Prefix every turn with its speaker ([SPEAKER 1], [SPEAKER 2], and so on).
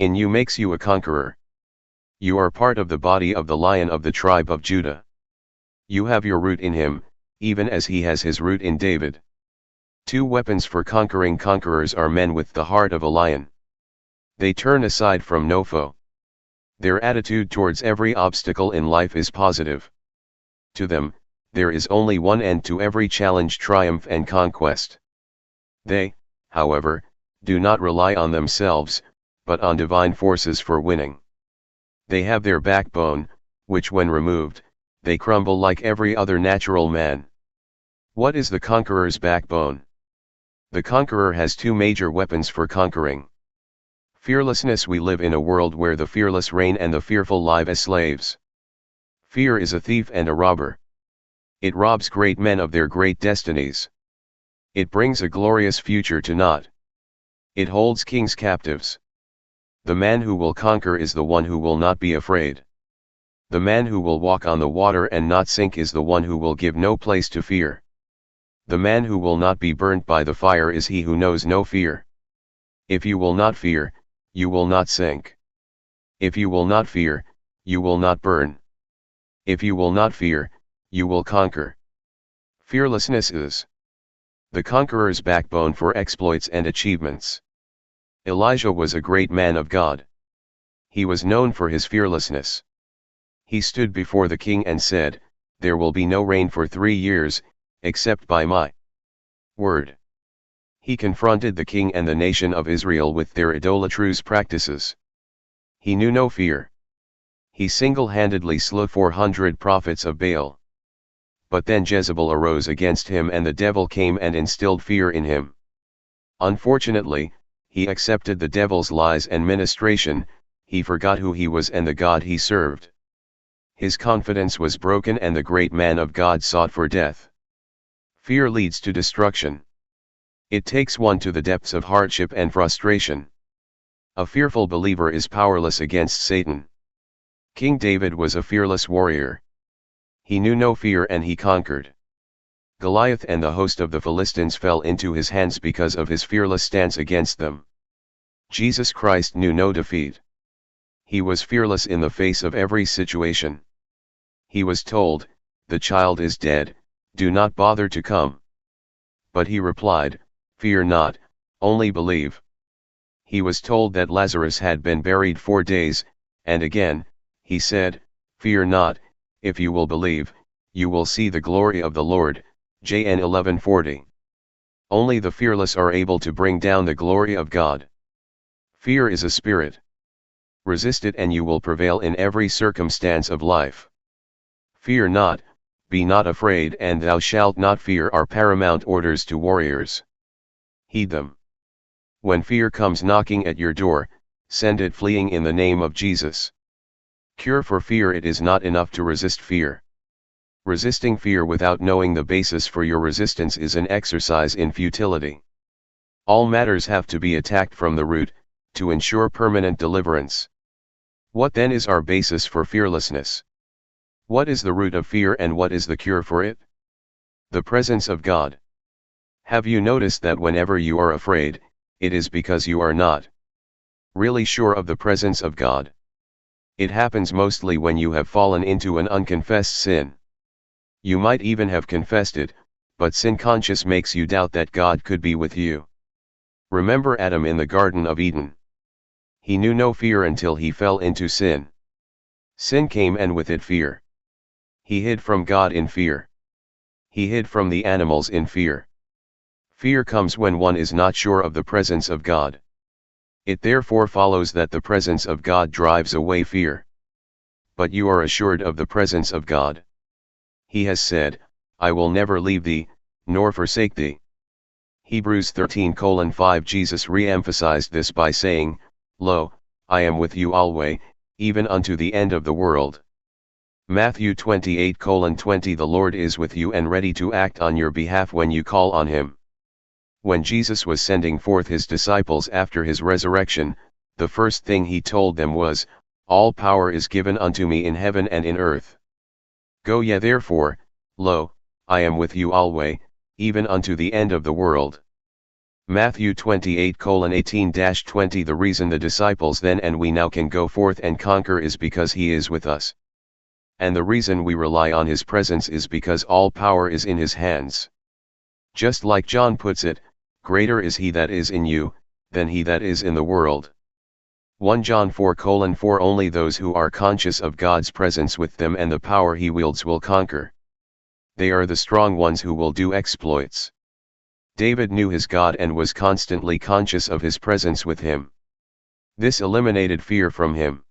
[SPEAKER 1] In you makes you a conqueror. You are part of the body of the Lion of the tribe of Judah. You have your root in him, even as he has his root in David. Two weapons for conquering conquerors are men with the heart of a lion. They turn aside from no foe. Their attitude towards every obstacle in life is positive. To them, there is only one end to every challenge, triumph and conquest. They, however, do not rely on themselves, but on divine forces for winning. They have their backbone, which when removed, they crumble like every other natural man. What is the conqueror's backbone? The conqueror has two major weapons for conquering. Fearlessness. We live in a world where the fearless reign and the fearful live as slaves. Fear is a thief and a robber. It robs great men of their great destinies. It brings a glorious future to naught. It holds kings captives. The man who will conquer is the one who will not be afraid. The man who will walk on the water and not sink is the one who will give no place to fear. The man who will not be burnt by the fire is he who knows no fear. If you will not fear, you will not sink. If you will not fear, you will not burn. If you will not fear, you will conquer. Fearlessness is the conqueror's backbone for exploits and achievements. Elijah was a great man of God. He was known for his fearlessness. He stood before the king and said, "There will be no rain for 3 years, except by my word." He confronted the king and the nation of Israel with their idolatrous practices. He knew no fear. He single-handedly slew 400 prophets of Baal. But then Jezebel arose against him and the devil came and instilled fear in him. Unfortunately, he accepted the devil's lies and ministration. He forgot who he was and the God he served. His confidence was broken and the great man of God sought for death. Fear leads to destruction. It takes one to the depths of hardship and frustration. A fearful believer is powerless against Satan. King David was a fearless warrior. He knew no fear and he conquered. Goliath and the host of the Philistines fell into his hands because of his fearless stance against them. Jesus Christ knew no defeat. He was fearless in the face of every situation. He was told, "The child is dead, do not bother to come." But he replied, "Fear not, only believe." He was told that Lazarus had been buried 4 days, and again, he said, "Fear not, if you will believe, you will see the glory of the Lord." John 11:40. Only the fearless are able to bring down the glory of God. Fear is a spirit. Resist it and you will prevail in every circumstance of life. Fear not, be not afraid, and thou shalt not fear are paramount orders to warriors. Heed them. When fear comes knocking at your door, send it fleeing in the name of Jesus. Cure for fear. It is not enough to resist fear. Resisting fear without knowing the basis for your resistance is an exercise in futility. All matters have to be attacked from the root, to ensure permanent deliverance. What then is our basis for fearlessness? What is the root of fear and what is the cure for it? The presence of God. Have you noticed that whenever you are afraid, it is because you are not really sure of the presence of God? It happens mostly when you have fallen into an unconfessed sin. You might even have confessed it, but sin conscious makes you doubt that God could be with you. Remember Adam in the Garden of Eden. He knew no fear until he fell into sin. Sin came and with it fear. He hid from God in fear. He hid from the animals in fear. Fear comes when one is not sure of the presence of God. It therefore follows that the presence of God drives away fear. But you are assured of the presence of God. He has said, "I will never leave thee, nor forsake thee." Hebrews 13:5. Jesus re-emphasized this by saying, "Lo, I am with you alway, even unto the end of the world." Matthew 28:20. The Lord is with you and ready to act on your behalf when you call on him. When Jesus was sending forth his disciples after his resurrection, the first thing he told them was, "All power is given unto me in heaven and in earth. Go ye therefore, lo, I am with you alway, even unto the end of the world." Matthew 28:18-20. The reason the disciples then and we now can go forth and conquer is because he is with us. And the reason we rely on his presence is because all power is in his hands. Just like John puts it, greater is he that is in you, than he that is in the world. 1 John 4:4. Only those who are conscious of God's presence with them and the power he wields will conquer. They are the strong ones who will do exploits. David knew his God and was constantly conscious of his presence with him. This eliminated fear from him.